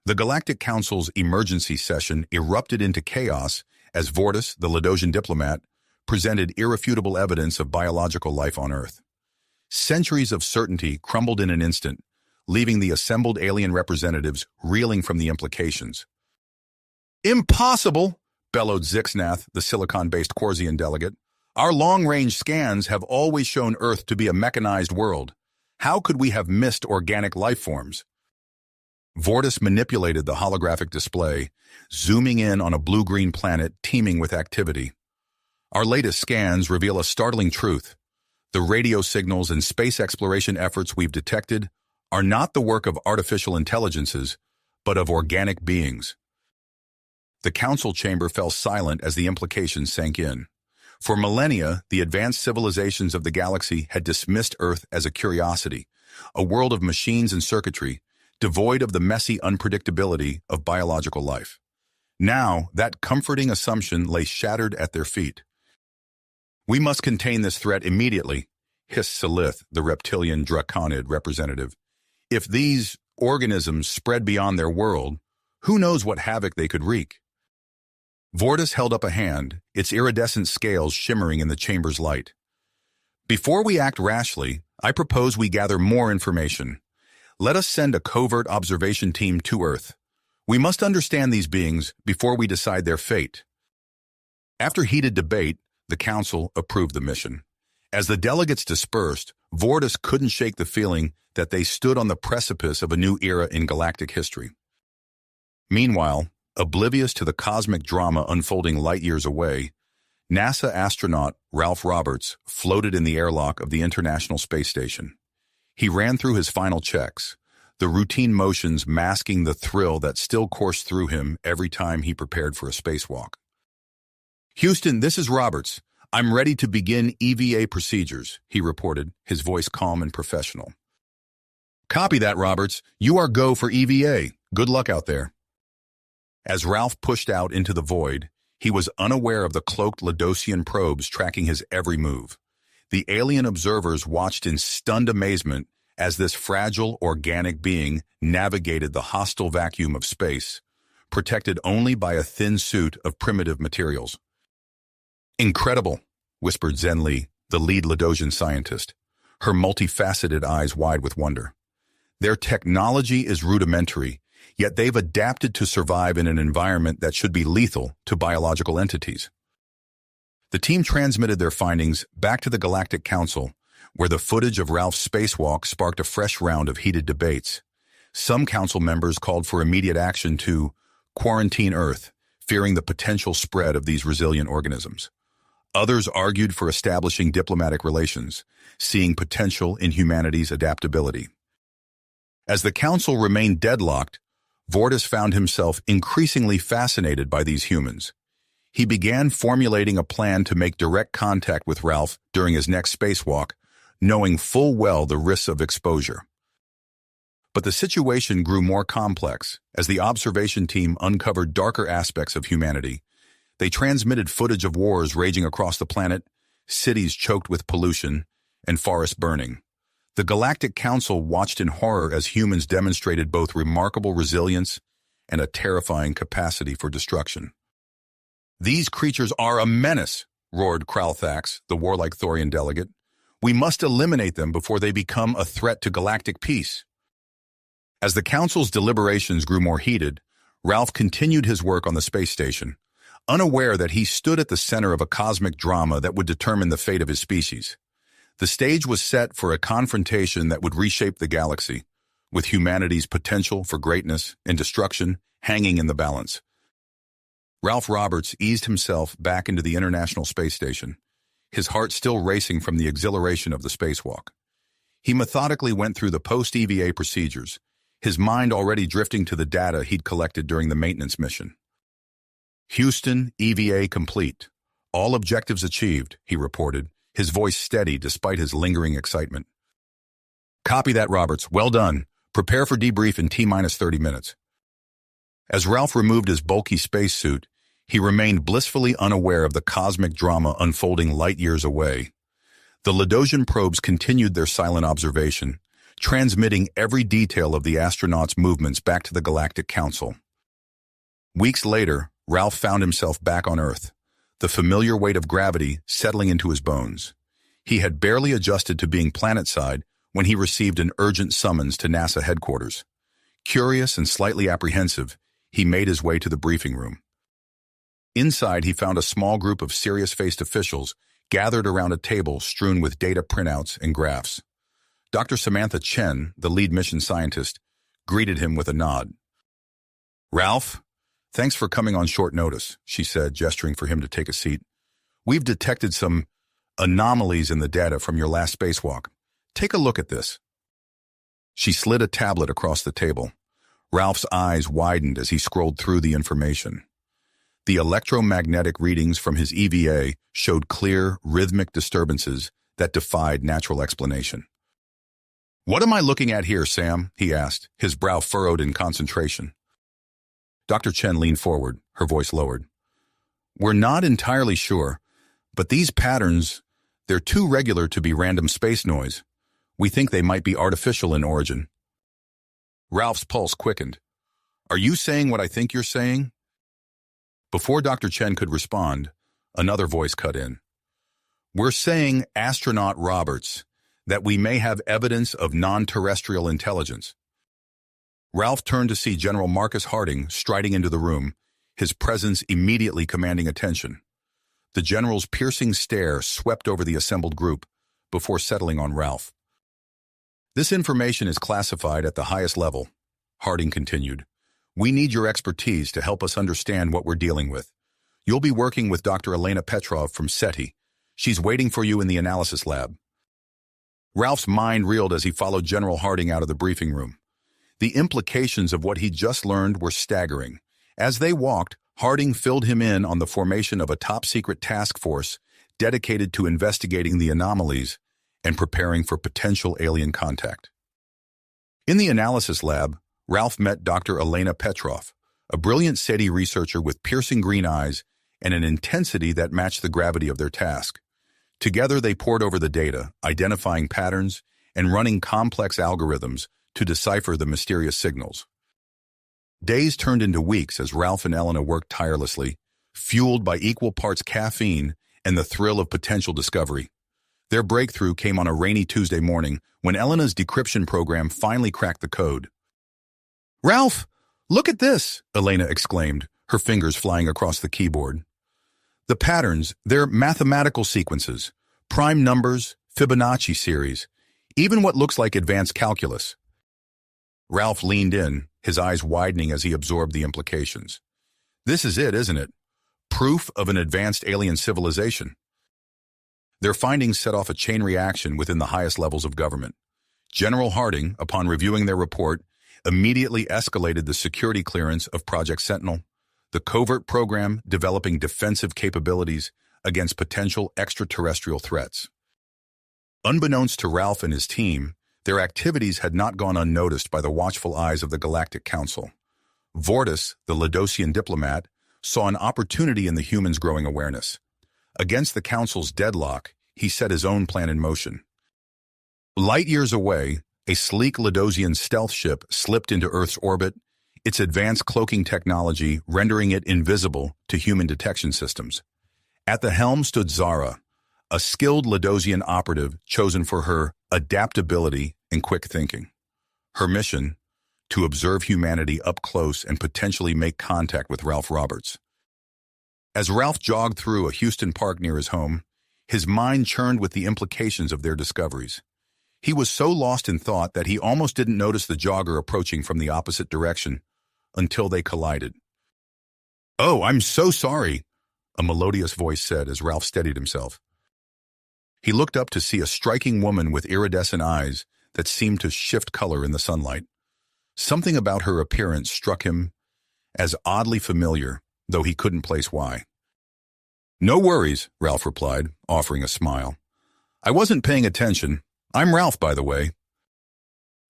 The Galactic Council's emergency session erupted into chaos as Vortis, the Ladosian diplomat, presented irrefutable evidence of biological life on Earth. Centuries of certainty crumbled in an instant, leaving the assembled alien representatives reeling from the implications. "Impossible!" bellowed Zixnath, the silicon-based Corsian delegate. "Our long-range scans have always shown Earth to be a mechanized world. How could we have missed organic life forms?" Vortis manipulated the holographic display, zooming in on a blue-green planet teeming with activity. "Our latest scans reveal a startling truth. The radio signals and space exploration efforts we've detected are not the work of artificial intelligences, but of organic beings." The council chamber fell silent as the implications sank in. For millennia, the advanced civilizations of the galaxy had dismissed Earth as a curiosity, a world of machines and circuitry, devoid of the messy unpredictability of biological life. Now, that comforting assumption lay shattered at their feet. "We must contain this threat immediately," hissed Salith, the reptilian draconid representative. "If these organisms spread beyond their world, who knows what havoc they could wreak?" Vortis held up a hand, its iridescent scales shimmering in the chamber's light. "Before we act rashly, I propose we gather more information. Let us send a covert observation team to Earth. We must understand these beings before we decide their fate." After heated debate, the council approved the mission. As the delegates dispersed, Vortis couldn't shake the feeling that they stood on the precipice of a new era in galactic history. Meanwhile, oblivious to the cosmic drama unfolding light years away, NASA astronaut Ralph Roberts floated in the airlock of the International Space Station. He ran through his final checks, the routine motions masking the thrill that still coursed through him every time he prepared for a spacewalk. "Houston, this is Roberts. I'm ready to begin EVA procedures," he reported, his voice calm and professional. "Copy that, Roberts. You are go for EVA. Good luck out there." As Ralph pushed out into the void, he was unaware of the cloaked Ladosian probes tracking his every move. The alien observers watched in stunned amazement as this fragile, organic being navigated the hostile vacuum of space, protected only by a thin suit of primitive materials. "Incredible," whispered Zenli, the lead Ladosian scientist, her multifaceted eyes wide with wonder. "Their technology is rudimentary, yet they've adapted to survive in an environment that should be lethal to biological entities." The team transmitted their findings back to the Galactic Council, where the footage of Ralph's spacewalk sparked a fresh round of heated debates. Some council members called for immediate action to quarantine Earth, fearing the potential spread of these resilient organisms. Others argued for establishing diplomatic relations, seeing potential in humanity's adaptability. As the council remained deadlocked, Vortis found himself increasingly fascinated by these humans. He began formulating a plan to make direct contact with Ralph during his next spacewalk, knowing full well the risks of exposure. But the situation grew more complex as the observation team uncovered darker aspects of humanity. They transmitted footage of wars raging across the planet, cities choked with pollution, and forests burning. The Galactic Council watched in horror as humans demonstrated both remarkable resilience and a terrifying capacity for destruction. "These creatures are a menace," roared Kralthax, the warlike Thorian delegate. "We must eliminate them before they become a threat to galactic peace." As the Council's deliberations grew more heated, Ralph continued his work on the space station, unaware that he stood at the center of a cosmic drama that would determine the fate of his species. The stage was set for a confrontation that would reshape the galaxy, with humanity's potential for greatness and destruction hanging in the balance. Ralph Roberts eased himself back into the International Space Station, his heart still racing from the exhilaration of the spacewalk. He methodically went through the post-EVA procedures, his mind already drifting to the data he'd collected during the maintenance mission. "Houston, EVA complete. All objectives achieved," he reported, his voice steady despite his lingering excitement. "Copy that, Roberts. Well done. Prepare for debrief in T-30 minutes." As Ralph removed his bulky spacesuit, he remained blissfully unaware of the cosmic drama unfolding light years away. The Ladosian probes continued their silent observation, transmitting every detail of the astronauts' movements back to the Galactic Council. Weeks later, Ralph found himself back on Earth, the familiar weight of gravity settling into his bones. He had barely adjusted to being planetside when he received an urgent summons to NASA headquarters. Curious and slightly apprehensive, he made his way to the briefing room. Inside, he found a small group of serious-faced officials gathered around a table strewn with data printouts and graphs. Dr. Samantha Chen, the lead mission scientist, greeted him with a nod. "Ralph, thanks for coming on short notice," she said, gesturing for him to take a seat. "We've detected some anomalies in the data from your last spacewalk. Take a look at this." She slid a tablet across the table. Ralph's eyes widened as he scrolled through the information. The electromagnetic readings from his EVA showed clear, rhythmic disturbances that defied natural explanation. "What am I looking at here, Sam?" he asked, his brow furrowed in concentration. Dr. Chen leaned forward, her voice lowered. "We're not entirely sure, but these patterns, they're too regular to be random space noise. We think they might be artificial in origin." Ralph's pulse quickened. "Are you saying what I think you're saying?" Before Dr. Chen could respond, another voice cut in. "We're saying, Astronaut Roberts, that we may have evidence of non-terrestrial intelligence." Ralph turned to see General Marcus Harding striding into the room, his presence immediately commanding attention. The general's piercing stare swept over the assembled group before settling on Ralph. "This information is classified at the highest level," Harding continued. "We need your expertise to help us understand what we're dealing with. You'll be working with Dr. Elena Petrov from SETI. She's waiting for you in the analysis lab." Ralph's mind reeled as he followed General Harding out of the briefing room. The implications of what he'd just learned were staggering. As they walked, Harding filled him in on the formation of a top-secret task force dedicated to investigating the anomalies and preparing for potential alien contact. In the analysis lab, Ralph met Dr. Elena Petrov, a brilliant SETI researcher with piercing green eyes and an intensity that matched the gravity of their task. Together, they pored over the data, identifying patterns and running complex algorithms to decipher the mysterious signals. Days turned into weeks as Ralph and Elena worked tirelessly, fueled by equal parts caffeine and the thrill of potential discovery. Their breakthrough came on a rainy Tuesday morning when Elena's decryption program finally cracked the code. "Ralph, look at this!" Elena exclaimed, her fingers flying across the keyboard. "The patterns, they're mathematical sequences, prime numbers, Fibonacci series, even what looks like advanced calculus." Ralph leaned in, his eyes widening as he absorbed the implications. "This is it, isn't it? Proof of an advanced alien civilization." Their findings set off a chain reaction within the highest levels of government. General Harding, upon reviewing their report, immediately escalated the security clearance of Project Sentinel, the covert program developing defensive capabilities against potential extraterrestrial threats. Unbeknownst to Ralph and his team, their activities had not gone unnoticed by the watchful eyes of the Galactic Council. Vortis, the Ladosian diplomat, saw an opportunity in the humans' growing awareness. Against the Council's deadlock, he set his own plan in motion. Light years away, a sleek Ladosian stealth ship slipped into Earth's orbit, its advanced cloaking technology rendering it invisible to human detection systems. At the helm stood Zara, a skilled Ladosian operative chosen for her adaptability and quick thinking. Her mission, to observe humanity up close and potentially make contact with Ralph Roberts. As Ralph jogged through a Houston park near his home, his mind churned with the implications of their discoveries. He was so lost in thought that he almost didn't notice the jogger approaching from the opposite direction until they collided. "Oh, I'm so sorry," a melodious voice said as Ralph steadied himself. He looked up to see a striking woman with iridescent eyes that seemed to shift color in the sunlight. Something about her appearance struck him as oddly familiar, though he couldn't place why. "No worries," Ralph replied, offering a smile. "I wasn't paying attention. I'm Ralph, by the way."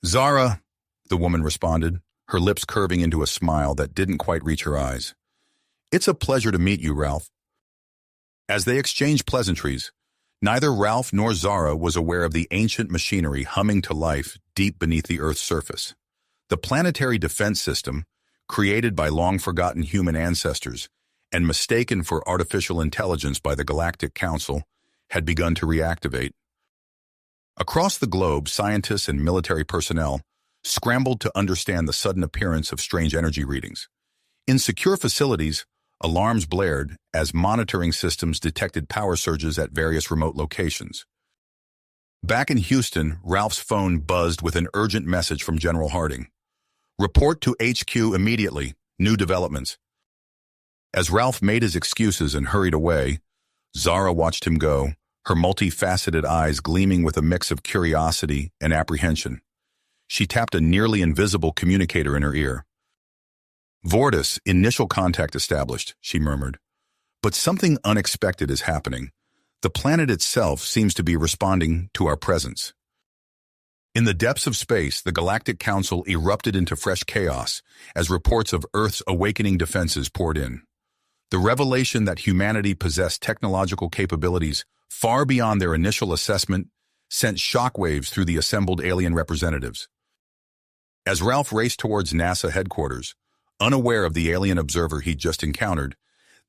"Zara," the woman responded, her lips curving into a smile that didn't quite reach her eyes. "It's a pleasure to meet you, Ralph." As they exchanged pleasantries, Neither Ralph nor Zara was aware of the ancient machinery humming to life deep beneath the Earth's surface. The planetary defense system, created by long-forgotten human ancestors and mistaken for artificial intelligence by the Galactic Council, had begun to reactivate. Across the globe, scientists and military personnel scrambled to understand the sudden appearance of strange energy readings. In secure facilities, alarms blared as monitoring systems detected power surges at various remote locations. Back in Houston, Ralph's phone buzzed with an urgent message from General Harding. "Report to HQ immediately. New developments." As Ralph made his excuses and hurried away, Zara watched him go, her multifaceted eyes gleaming with a mix of curiosity and apprehension. She tapped a nearly invisible communicator in her ear. "Vortis, initial contact established," she murmured. "But something unexpected is happening. The planet itself seems to be responding to our presence." In the depths of space, the Galactic Council erupted into fresh chaos as reports of Earth's awakening defenses poured in. The revelation that humanity possessed technological capabilities far beyond their initial assessment sent shockwaves through the assembled alien representatives. As Ralph raced towards NASA headquarters, unaware of the alien observer he'd just encountered,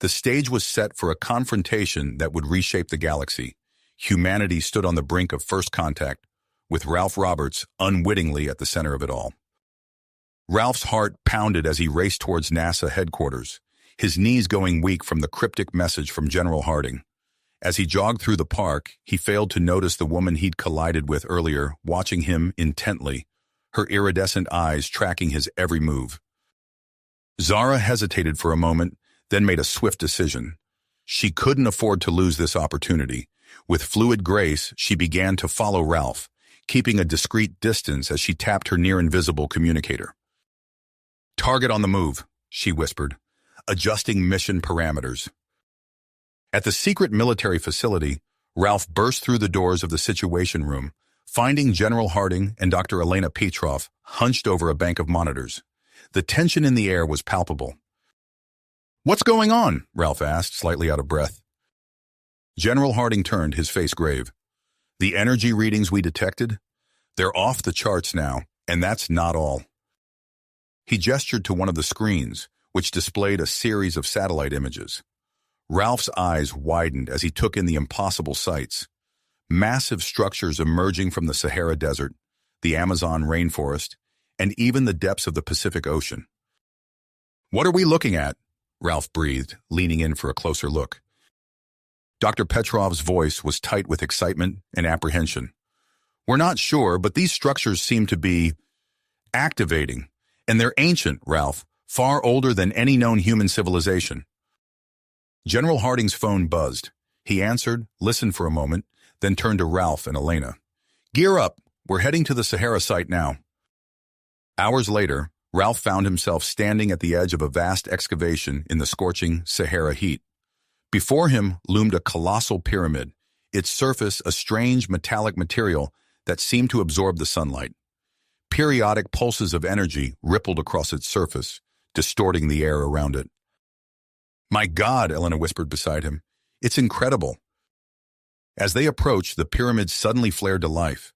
the stage was set for a confrontation that would reshape the galaxy. Humanity stood on the brink of first contact, with Ralph Roberts unwittingly at the center of it all. Ralph's heart pounded as he raced towards NASA headquarters, his knees going weak from the cryptic message from General Harding. As he jogged through the park, he failed to notice the woman he'd collided with earlier, watching him intently, her iridescent eyes tracking his every move. Zara hesitated for a moment, then made a swift decision. She couldn't afford to lose this opportunity. With fluid grace, she began to follow Ralph, keeping a discreet distance as she tapped her near-invisible communicator. "Target on the move," she whispered, adjusting mission parameters. At the secret military facility, Ralph burst through the doors of the Situation Room, finding General Harding and Dr. Elena Petrov hunched over a bank of monitors. The tension in the air was palpable. "What's going on?" Ralph asked, slightly out of breath. General Harding turned, his face grave. "The energy readings we detected? They're off the charts now, and that's not all." He gestured to one of the screens, which displayed a series of satellite images. Ralph's eyes widened as he took in the impossible sights. Massive structures emerging from the Sahara Desert, the Amazon rainforest, and even the depths of the Pacific Ocean. "What are we looking at?" Ralph breathed, leaning in for a closer look. Dr. Petrov's voice was tight with excitement and apprehension. "We're not sure, but these structures seem to be activating. And they're ancient, Ralph, far older than any known human civilization." General Harding's phone buzzed. He answered, listened for a moment, then turned to Ralph and Elena. "Gear up. We're heading to the Sahara site now." Hours later, Ralph found himself standing at the edge of a vast excavation in the scorching Sahara heat. Before him loomed a colossal pyramid, its surface a strange metallic material that seemed to absorb the sunlight. Periodic pulses of energy rippled across its surface, distorting the air around it. "My God," Elena whispered beside him. "It's incredible." As they approached, the pyramid suddenly flared to life.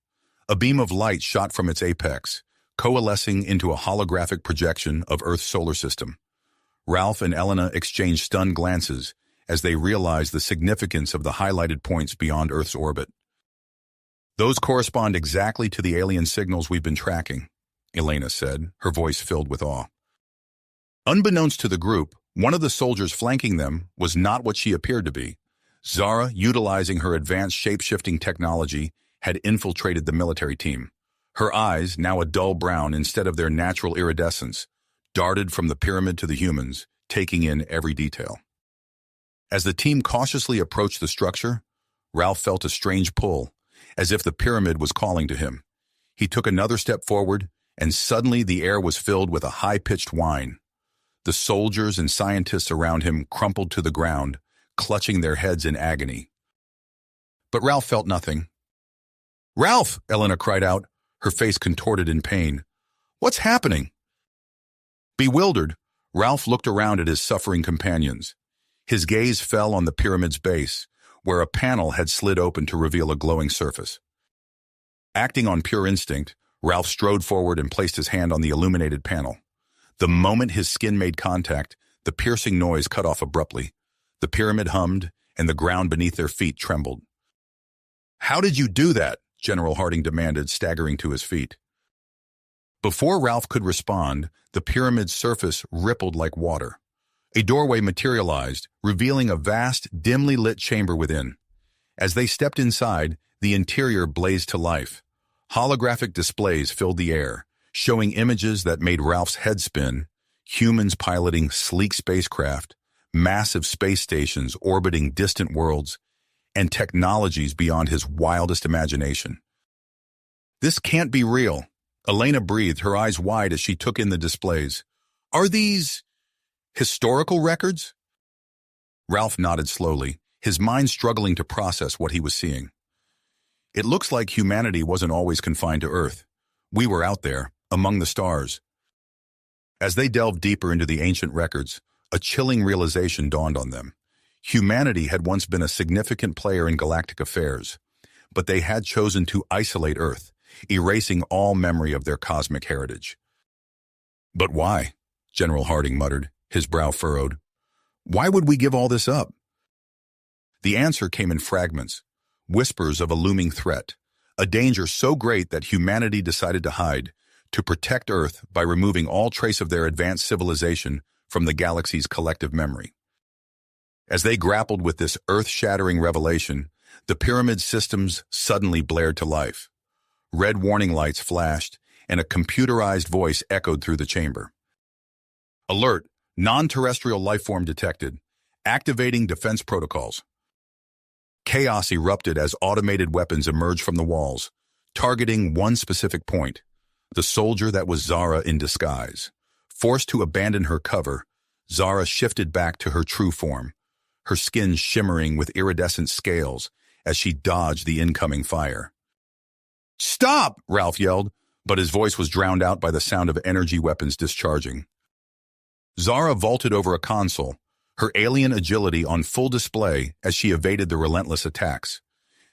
A beam of light shot from its apex, coalescing into a holographic projection of Earth's solar system. Ralph and Elena exchanged stunned glances as they realized the significance of the highlighted points beyond Earth's orbit. "Those correspond exactly to the alien signals we've been tracking," Elena said, her voice filled with awe. Unbeknownst to the group, one of the soldiers flanking them was not what she appeared to be. Zara, utilizing her advanced shape-shifting technology, had infiltrated the military team. Her eyes, now a dull brown instead of their natural iridescence, darted from the pyramid to the humans, taking in every detail. As the team cautiously approached the structure, Ralph felt a strange pull, as if the pyramid was calling to him. He took another step forward, and suddenly the air was filled with a high-pitched whine. The soldiers and scientists around him crumpled to the ground, clutching their heads in agony. But Ralph felt nothing. "Ralph!" Elena cried out, her face contorted in pain. "What's happening?" Bewildered, Ralph looked around at his suffering companions. His gaze fell on the pyramid's base, where a panel had slid open to reveal a glowing surface. Acting on pure instinct, Ralph strode forward and placed his hand on the illuminated panel. The moment his skin made contact, the piercing noise cut off abruptly. The pyramid hummed, and the ground beneath their feet trembled. "How did you do that?" General Harding demanded, staggering to his feet. Before Ralph could respond, the pyramid's surface rippled like water. A doorway materialized, revealing a vast, dimly lit chamber within. As they stepped inside, the interior blazed to life. Holographic displays filled the air, showing images that made Ralph's head spin: humans piloting sleek spacecraft, massive space stations orbiting distant worlds, and technologies beyond his wildest imagination. "This can't be real." Elena breathed, her eyes wide as she took in the displays. "Are these historical records?" Ralph nodded slowly, his mind struggling to process what he was seeing. "It looks like humanity wasn't always confined to Earth. We were out there, among the stars." As they delved deeper into the ancient records, a chilling realization dawned on them. Humanity had once been a significant player in galactic affairs, but they had chosen to isolate Earth, erasing all memory of their cosmic heritage. "But why?" General Harding muttered, his brow furrowed. "Why would we give all this up?" The answer came in fragments, whispers of a looming threat, a danger so great that humanity decided to hide, to protect Earth by removing all trace of their advanced civilization from the galaxy's collective memory. As they grappled with this earth-shattering revelation, the pyramid systems suddenly blared to life. Red warning lights flashed, and a computerized voice echoed through the chamber. "Alert! Non-terrestrial lifeform detected. Activating defense protocols." Chaos erupted as automated weapons emerged from the walls, targeting one specific point: the soldier that was Zara in disguise. Forced to abandon her cover, Zara shifted back to her true form, her skin shimmering with iridescent scales as she dodged the incoming fire. "Stop!" Ralph yelled, but his voice was drowned out by the sound of energy weapons discharging. Zara vaulted over a console, her alien agility on full display as she evaded the relentless attacks.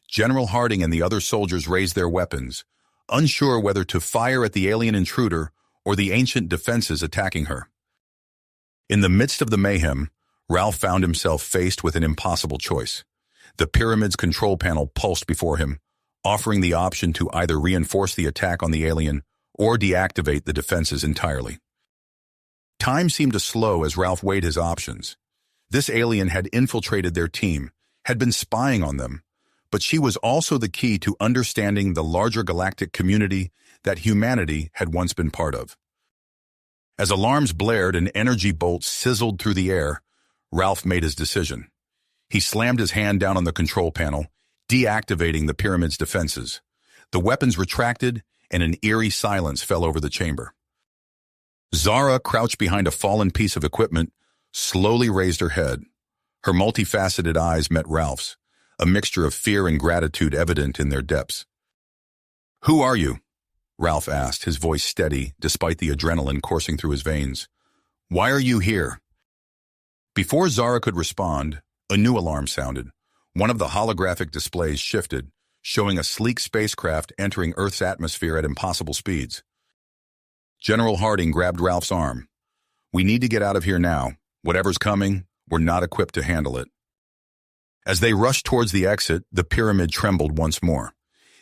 General Harding and the other soldiers raised their weapons, unsure whether to fire at the alien intruder or the ancient defenses attacking her. In the midst of the mayhem, Ralph found himself faced with an impossible choice. The pyramid's control panel pulsed before him, offering the option to either reinforce the attack on the alien or deactivate the defenses entirely. Time seemed to slow as Ralph weighed his options. This alien had infiltrated their team, had been spying on them, but she was also the key to understanding the larger galactic community that humanity had once been part of. As alarms blared and energy bolts sizzled through the air, Ralph made his decision. He slammed his hand down on the control panel, deactivating the pyramid's defenses. The weapons retracted, and an eerie silence fell over the chamber. Zara, crouched behind a fallen piece of equipment, slowly raised her head. Her multifaceted eyes met Ralph's, a mixture of fear and gratitude evident in their depths. "Who are you?" Ralph asked, his voice steady despite the adrenaline coursing through his veins. "Why are you here?" Before Zara could respond, a new alarm sounded. One of the holographic displays shifted, showing a sleek spacecraft entering Earth's atmosphere at impossible speeds. General Harding grabbed Ralph's arm. "We need to get out of here now. Whatever's coming, we're not equipped to handle it." As they rushed towards the exit, the pyramid trembled once more.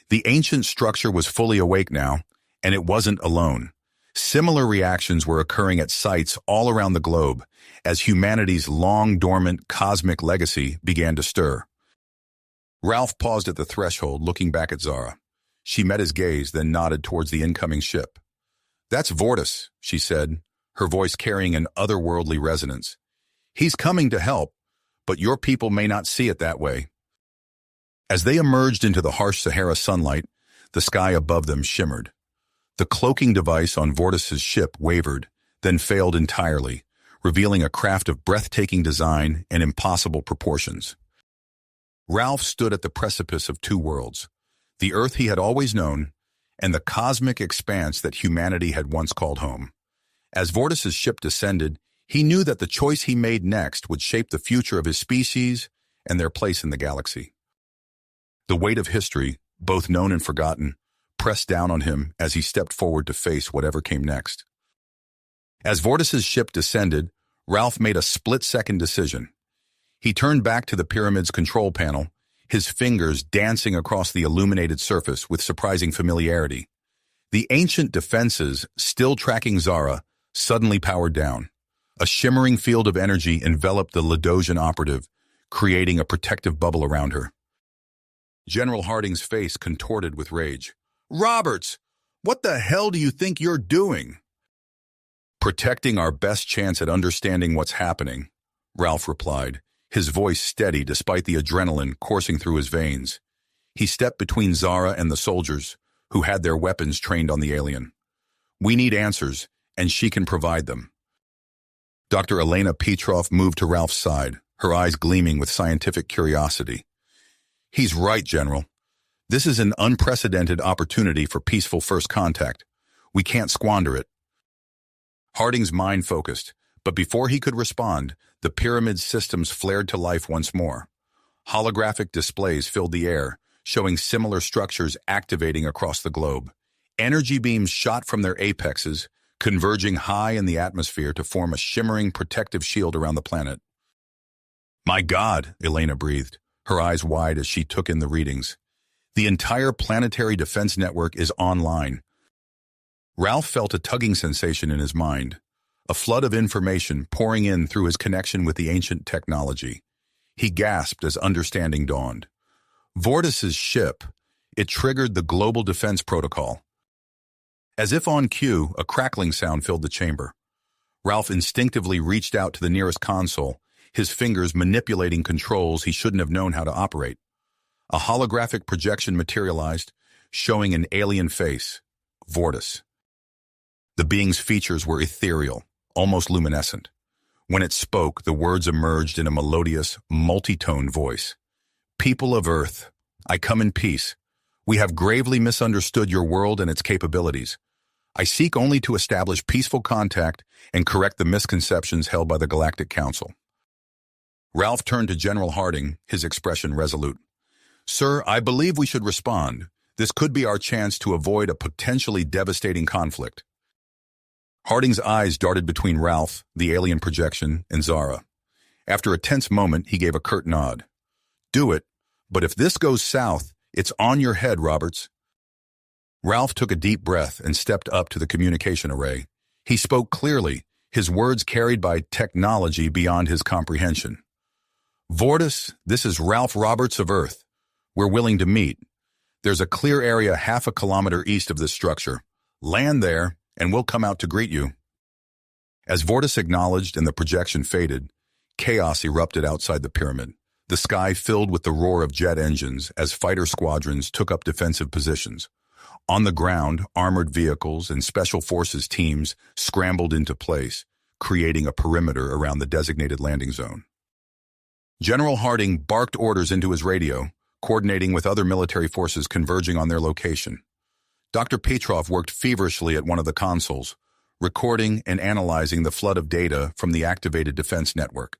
The ancient structure was fully awake now, and it wasn't alone. Similar reactions were occurring at sites all around the globe as humanity's long-dormant cosmic legacy began to stir. Ralph paused at the threshold, looking back at Zara. She met his gaze, then nodded towards the incoming ship. "That's Vortis," she said, her voice carrying an otherworldly resonance. "He's coming to help, but your people may not see it that way." As they emerged into the harsh Sahara sunlight, the sky above them shimmered. The cloaking device on Vortis's ship wavered, then failed entirely, revealing a craft of breathtaking design and impossible proportions. Ralph stood at the precipice of two worlds, the Earth he had always known, and the cosmic expanse that humanity had once called home. As Vortis's ship descended, he knew that the choice he made next would shape the future of his species and their place in the galaxy. The weight of history, both known and forgotten, pressed down on him as he stepped forward to face whatever came next. As Vortis's ship descended, Ralph made a split-second decision. He turned back to the pyramid's control panel, his fingers dancing across the illuminated surface with surprising familiarity. The ancient defenses, still tracking Zara, suddenly powered down. A shimmering field of energy enveloped the Ladosian operative, creating a protective bubble around her. General Harding's face contorted with rage. "Roberts, what the hell do you think you're doing?" "Protecting our best chance at understanding what's happening," Ralph replied, his voice steady despite the adrenaline coursing through his veins. He stepped between Zara and the soldiers, who had their weapons trained on the alien. "We need answers, and she can provide them." Dr. Elena Petrov moved to Ralph's side, her eyes gleaming with scientific curiosity. "He's right, General. This is an unprecedented opportunity for peaceful first contact. We can't squander it." Harding's mind focused, but before he could respond, the pyramid's systems flared to life once more. Holographic displays filled the air, showing similar structures activating across the globe. Energy beams shot from their apexes, converging high in the atmosphere to form a shimmering protective shield around the planet. "My God," Elena breathed, her eyes wide as she took in the readings. "The entire planetary defense network is online." Ralph felt a tugging sensation in his mind, a flood of information pouring in through his connection with the ancient technology. He gasped as understanding dawned. Vortis's ship, it triggered the Global Defense Protocol. As if on cue, a crackling sound filled the chamber. Ralph instinctively reached out to the nearest console, his fingers manipulating controls he shouldn't have known how to operate. A holographic projection materialized, showing an alien face, Vortis. The being's features were ethereal, almost luminescent. When it spoke, the words emerged in a melodious, multi-tone voice. "People of Earth, I come in peace. We have gravely misunderstood your world and its capabilities. I seek only to establish peaceful contact and correct the misconceptions held by the Galactic Council." Ralph turned to General Harding, his expression resolute. "Sir, I believe we should respond. This could be our chance to avoid a potentially devastating conflict." Harding's eyes darted between Ralph, the alien projection, and Zara. After a tense moment, he gave a curt nod. "Do it, but if this goes south, it's on your head, Roberts." Ralph took a deep breath and stepped up to the communication array. He spoke clearly, his words carried by technology beyond his comprehension. "Vortis, this is Ralph Roberts of Earth. We're willing to meet. There's a clear area half a kilometer east of this structure. Land there, and we'll come out to greet you." As Vortis acknowledged and the projection faded, chaos erupted outside the pyramid. The sky filled with the roar of jet engines as fighter squadrons took up defensive positions. On the ground, armored vehicles and special forces teams scrambled into place, creating a perimeter around the designated landing zone. General Harding barked orders into his radio, coordinating with other military forces converging on their location. Dr. Petrov worked feverishly at one of the consoles, recording and analyzing the flood of data from the activated defense network.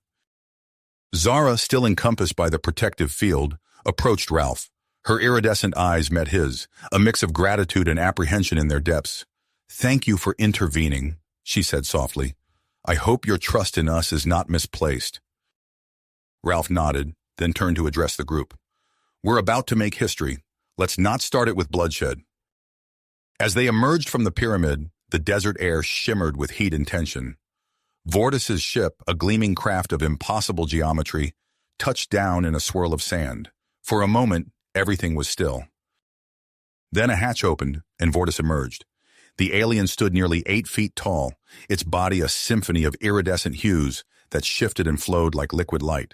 Zara, still encompassed by the protective field, approached Ralph. Her iridescent eyes met his, a mix of gratitude and apprehension in their depths. "Thank you for intervening," she said softly. "I hope your trust in us is not misplaced." Ralph nodded, then turned to address the group. "We're about to make history. Let's not start it with bloodshed." As they emerged from the pyramid, the desert air shimmered with heat and tension. Vortis's ship, a gleaming craft of impossible geometry, touched down in a swirl of sand. For a moment, everything was still. Then a hatch opened, and Vortis emerged. The alien stood nearly 8 feet tall, its body a symphony of iridescent hues that shifted and flowed like liquid light.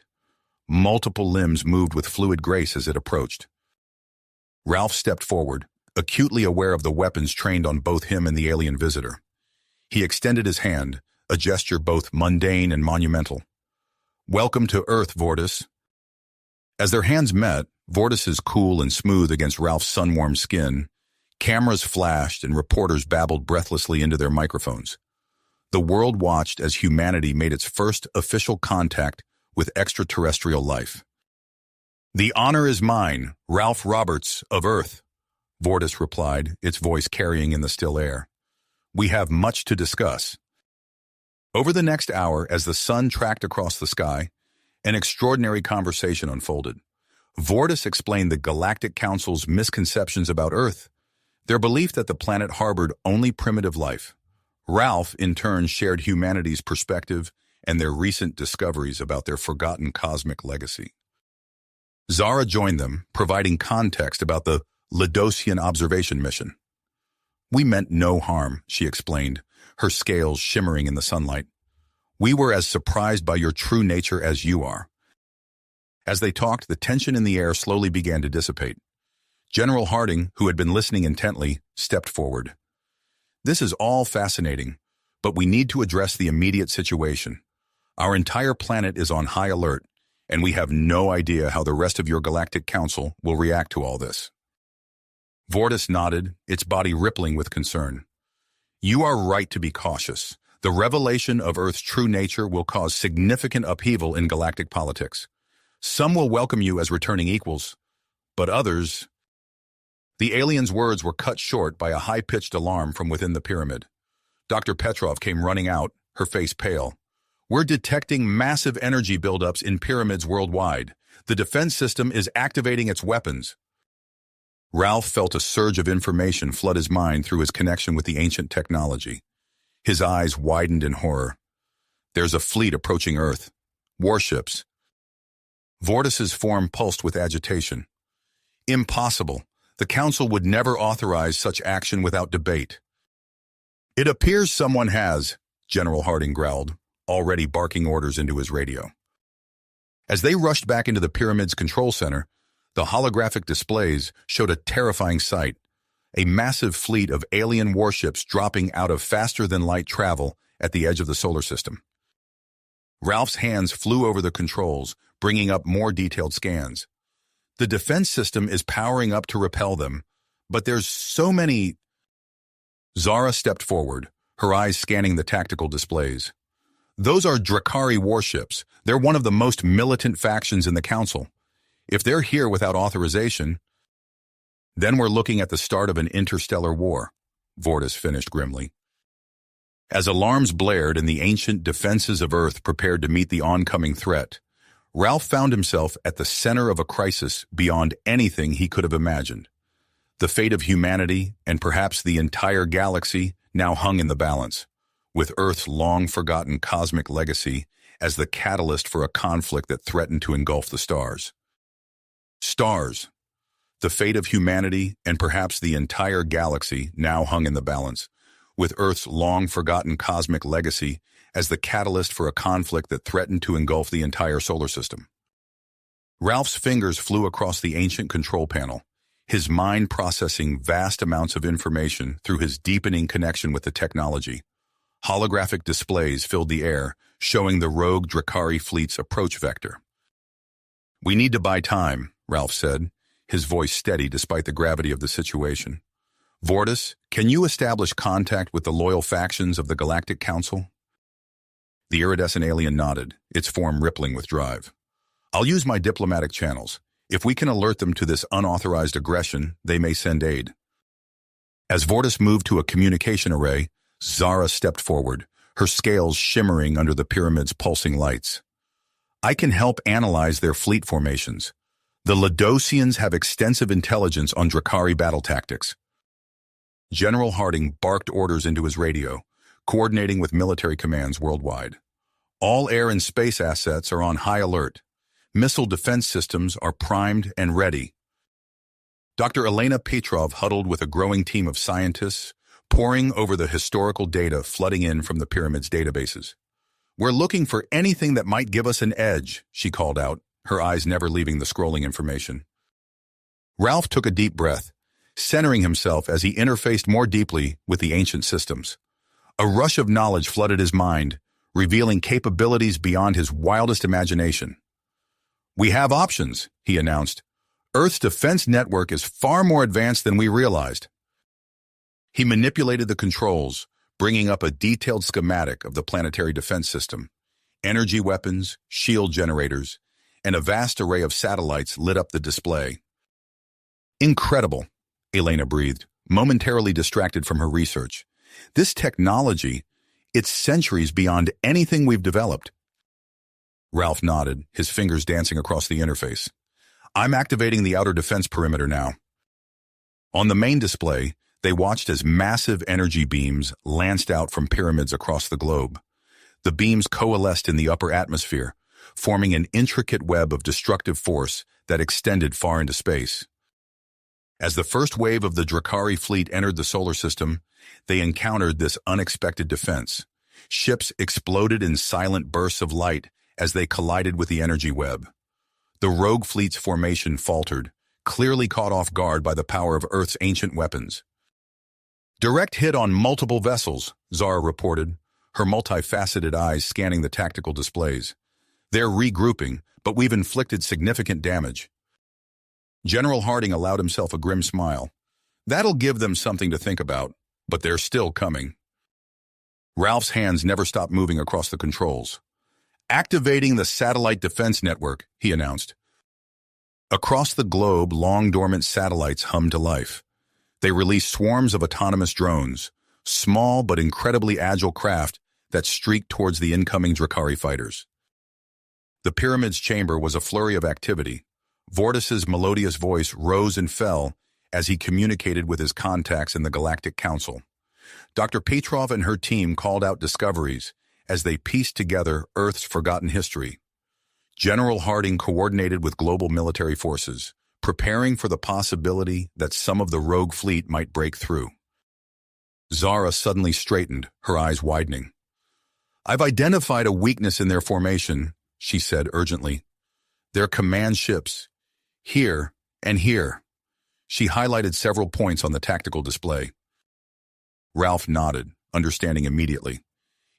Multiple limbs moved with fluid grace as it approached. Ralph stepped forward, acutely aware of the weapons trained on both him and the alien visitor. He extended his hand, a gesture both mundane and monumental. "Welcome to Earth, Vortis." As their hands met, Vortis's cool and smooth against Ralph's sun-warmed skin, cameras flashed and reporters babbled breathlessly into their microphones. The world watched as humanity made its first official contact with extraterrestrial life. "The honor is mine, Ralph Roberts of Earth," Vortis replied, its voice carrying in the still air. "We have much to discuss." Over the next hour, as the sun tracked across the sky, an extraordinary conversation unfolded. Vortis explained the Galactic Council's misconceptions about Earth, their belief that the planet harbored only primitive life. Ralph, in turn, shared humanity's perspective and their recent discoveries about their forgotten cosmic legacy. Zara joined them, providing context about the Ladosian observation mission. "We meant no harm," she explained, her scales shimmering in the sunlight. "We were as surprised by your true nature as you are." As they talked, the tension in the air slowly began to dissipate. General Harding, who had been listening intently, stepped forward. "This is all fascinating, but we need to address the immediate situation. Our entire planet is on high alert, and we have no idea how the rest of your Galactic Council will react to all this." Vortis nodded, its body rippling with concern. "You are right to be cautious. The revelation of Earth's true nature will cause significant upheaval in galactic politics. Some will welcome you as returning equals, but others—" The alien's words were cut short by a high-pitched alarm from within the pyramid. Dr. Petrov came running out, her face pale. "We're detecting massive energy buildups in pyramids worldwide. The defense system is activating its weapons." Ralph felt a surge of information flood his mind through his connection with the ancient technology. His eyes widened in horror. "There's a fleet approaching Earth. Warships." Vortis's form pulsed with agitation. "Impossible. The Council would never authorize such action without debate." "It appears someone has," General Harding growled, already barking orders into his radio. As they rushed back into the pyramid's control center, the holographic displays showed a terrifying sight: a massive fleet of alien warships dropping out of faster-than-light travel at the edge of the solar system. Ralph's hands flew over the controls, bringing up more detailed scans. "The defense system is powering up to repel them, but there's so many—" Zara stepped forward, her eyes scanning the tactical displays. "Those are Drakari warships. They're one of the most militant factions in the Council. If they're here without authorization, then we're looking at the start of an interstellar war," Vortis finished grimly. As alarms blared and the ancient defenses of Earth prepared to meet the oncoming threat, Ralph found himself at the center of a crisis beyond anything he could have imagined. The fate of humanity, and perhaps the entire galaxy, now hung in the balance, with Earth's long-forgotten cosmic legacy as the catalyst for a conflict that threatened to engulf the stars. Stars. The fate of humanity, and perhaps the entire galaxy, now hung in the balance, with Earth's long-forgotten cosmic legacy as the catalyst for a conflict that threatened to engulf the entire solar system. Ralph's fingers flew across the ancient control panel, his mind processing vast amounts of information through his deepening connection with the technology. Holographic displays filled the air, showing the rogue Drakari fleet's approach vector. "We need to buy time," Ralph said, his voice steady despite the gravity of the situation. "Vortis, can you establish contact with the loyal factions of the Galactic Council?" The iridescent alien nodded, its form rippling with drive. "I'll use my diplomatic channels. If we can alert them to this unauthorized aggression, they may send aid." As Vortis moved to a communication array, Zara stepped forward, her scales shimmering under the pyramid's pulsing lights. "I can help analyze their fleet formations. The Ladosians have extensive intelligence on Drakari battle tactics." General Harding barked orders into his radio, coordinating with military commands worldwide. "All air and space assets are on high alert. Missile defense systems are primed and ready." Dr. Elena Petrov huddled with a growing team of scientists, poring over the historical data flooding in from the pyramid's databases. "We're looking for anything that might give us an edge," she called out, her eyes never leaving the scrolling information. Ralph took a deep breath, centering himself as he interfaced more deeply with the ancient systems. A rush of knowledge flooded his mind, revealing capabilities beyond his wildest imagination. "We have options," he announced. "Earth's defense network is far more advanced than we realized." He manipulated the controls, bringing up a detailed schematic of the planetary defense system: energy weapons, shield generators, and a vast array of satellites lit up the display. Incredible, Elena breathed, momentarily distracted from her research. This technology, it's centuries beyond anything we've developed. Ralph nodded, his fingers dancing across the interface. I'm activating the outer defense perimeter now. On the main display, they watched as massive energy beams lanced out from pyramids across the globe. The beams coalesced in the upper atmosphere, forming an intricate web of destructive force that extended far into space. As the first wave of the Drakari fleet entered the solar system, they encountered this unexpected defense. Ships exploded in silent bursts of light as they collided with the energy web. The rogue fleet's formation faltered, clearly caught off guard by the power of Earth's ancient weapons. Direct hit on multiple vessels, Zara reported, her multifaceted eyes scanning the tactical displays. They're regrouping, but we've inflicted significant damage. General Harding allowed himself a grim smile. That'll give them something to think about, but they're still coming. Ralph's hands never stopped moving across the controls. Activating the satellite defense network, he announced. Across the globe, long-dormant satellites hummed to life. They released swarms of autonomous drones, small but incredibly agile craft that streaked towards the incoming Drakari fighters. The pyramid's chamber was a flurry of activity. Vortis's melodious voice rose and fell as he communicated with his contacts in the Galactic Council. Dr. Petrov and her team called out discoveries as they pieced together Earth's forgotten history. General Harding coordinated with global military forces, preparing for the possibility that some of the rogue fleet might break through. Zara suddenly straightened, her eyes widening. I've identified a weakness in their formation, she said urgently. Their command ships, here and here. She highlighted several points on the tactical display. Ralph nodded, understanding immediately.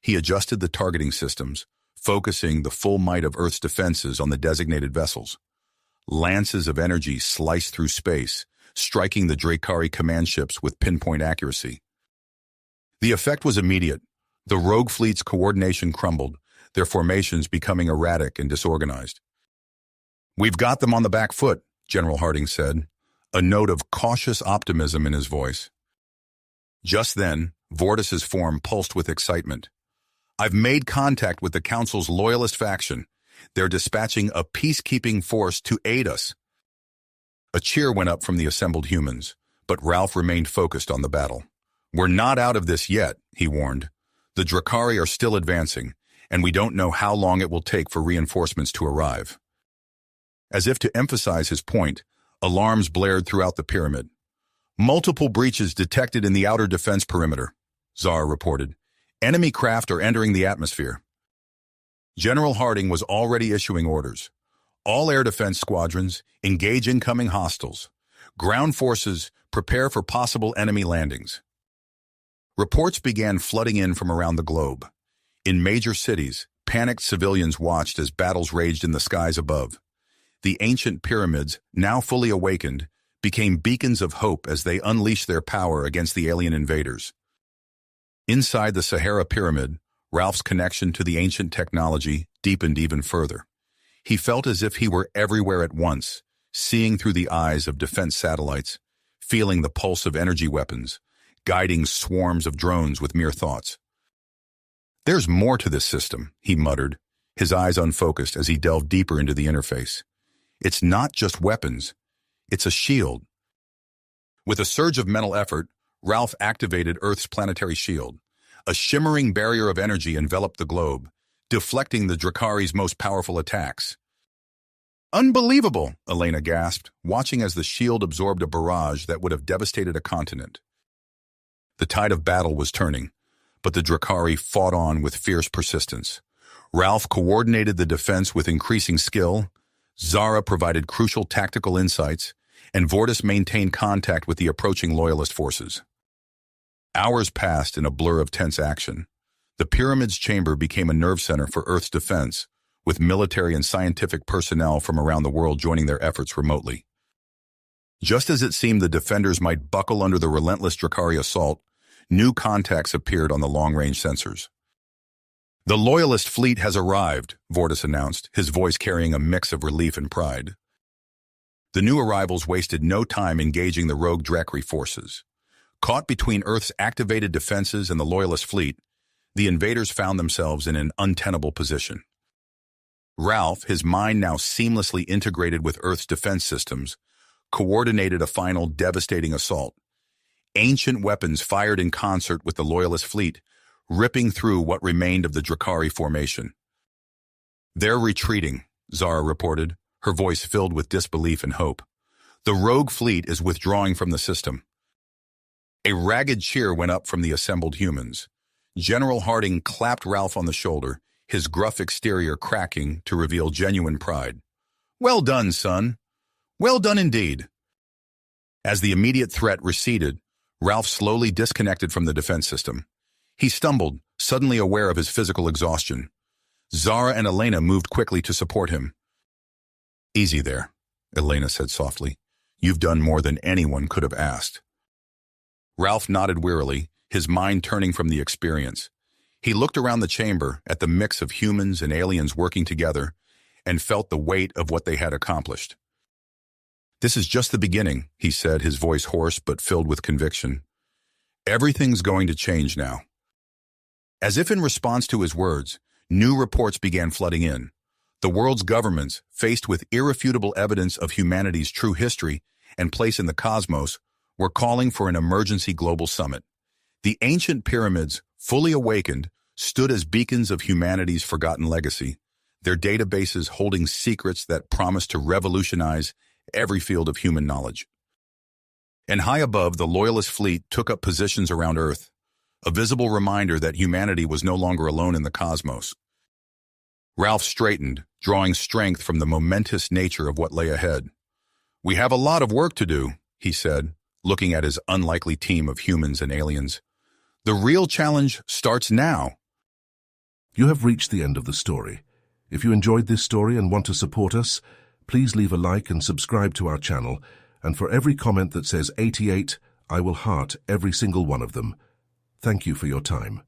He adjusted the targeting systems, focusing the full might of Earth's defenses on the designated vessels. Lances of energy sliced through space, striking the Drakari command ships with pinpoint accuracy. The effect was immediate. The rogue fleet's coordination crumbled, their formations becoming erratic and disorganized. We've got them on the back foot, General Harding said, a note of cautious optimism in his voice. Just then, Vortis's form pulsed with excitement. I've made contact with the Council's loyalist faction. They're dispatching a peacekeeping force to aid us. A cheer went up from the assembled humans, but Ralph remained focused on the battle. We're not out of this yet, he warned. The Drakari are still advancing, and we don't know how long it will take for reinforcements to arrive. As if to emphasize his point, alarms blared throughout the pyramid. Multiple breaches detected in the outer defense perimeter, Zara reported. Enemy craft are entering the atmosphere. General Harding was already issuing orders. All air defense squadrons, engage incoming hostiles. Ground forces, prepare for possible enemy landings. Reports began flooding in from around the globe. In major cities, panicked civilians watched as battles raged in the skies above. The ancient pyramids, now fully awakened, became beacons of hope as they unleashed their power against the alien invaders. Inside the Sahara Pyramid, Ralph's connection to the ancient technology deepened even further. He felt as if he were everywhere at once, seeing through the eyes of defense satellites, feeling the pulse of energy weapons, guiding swarms of drones with mere thoughts. There's more to this system, he muttered, his eyes unfocused as he delved deeper into the interface. It's not just weapons, it's a shield. With a surge of mental effort, Ralph activated Earth's planetary shield. A shimmering barrier of energy enveloped the globe, deflecting the Drakari's most powerful attacks. Unbelievable, Elena gasped, watching as the shield absorbed a barrage that would have devastated a continent. The tide of battle was turning, but the Drakari fought on with fierce persistence. Ralph coordinated the defense with increasing skill, Zara provided crucial tactical insights, and Vortis maintained contact with the approaching loyalist forces. Hours passed in a blur of tense action. The pyramid's chamber became a nerve center for Earth's defense, with military and scientific personnel from around the world joining their efforts remotely. Just as it seemed the defenders might buckle under the relentless Drakari assault, new contacts appeared on the long-range sensors. The Loyalist fleet has arrived, Vortis announced, his voice carrying a mix of relief and pride. The new arrivals wasted no time engaging the rogue Drekri forces. Caught between Earth's activated defenses and the Loyalist fleet, the invaders found themselves in an untenable position. Ralph, his mind now seamlessly integrated with Earth's defense systems, coordinated a final devastating assault. Ancient weapons fired in concert with the Loyalist fleet, ripping through what remained of the Drakari formation. "They're retreating," Zara reported, her voice filled with disbelief and hope. "The rogue fleet is withdrawing from the system." A ragged cheer went up from the assembled humans. General Harding clapped Ralph on the shoulder, his gruff exterior cracking to reveal genuine pride. "Well done, son. Well done indeed." As the immediate threat receded, Ralph slowly disconnected from the defense system. He stumbled, suddenly aware of his physical exhaustion. Zara and Elena moved quickly to support him. "Easy there," Elena said softly. "You've done more than anyone could have asked." Ralph nodded wearily, his mind turning from the experience. He looked around the chamber at the mix of humans and aliens working together and felt the weight of what they had accomplished. "This is just the beginning," he said, his voice hoarse but filled with conviction. "Everything's going to change now." As if in response to his words, new reports began flooding in. The world's governments, faced with irrefutable evidence of humanity's true history and place in the cosmos, were calling for an emergency global summit. The ancient pyramids, fully awakened, stood as beacons of humanity's forgotten legacy, their databases holding secrets that promised to revolutionize every field of human knowledge. And high above, the Loyalist fleet took up positions around Earth, a visible reminder that humanity was no longer alone in the cosmos. Ralph straightened, drawing strength from the momentous nature of what lay ahead. "We have a lot of work to do," he said, looking at his unlikely team of humans and aliens. "The real challenge starts now." You have reached the end of the story. If you enjoyed this story and want to support us, please leave a like and subscribe to our channel, and for every comment that says 88, I will heart every single one of them. Thank you for your time.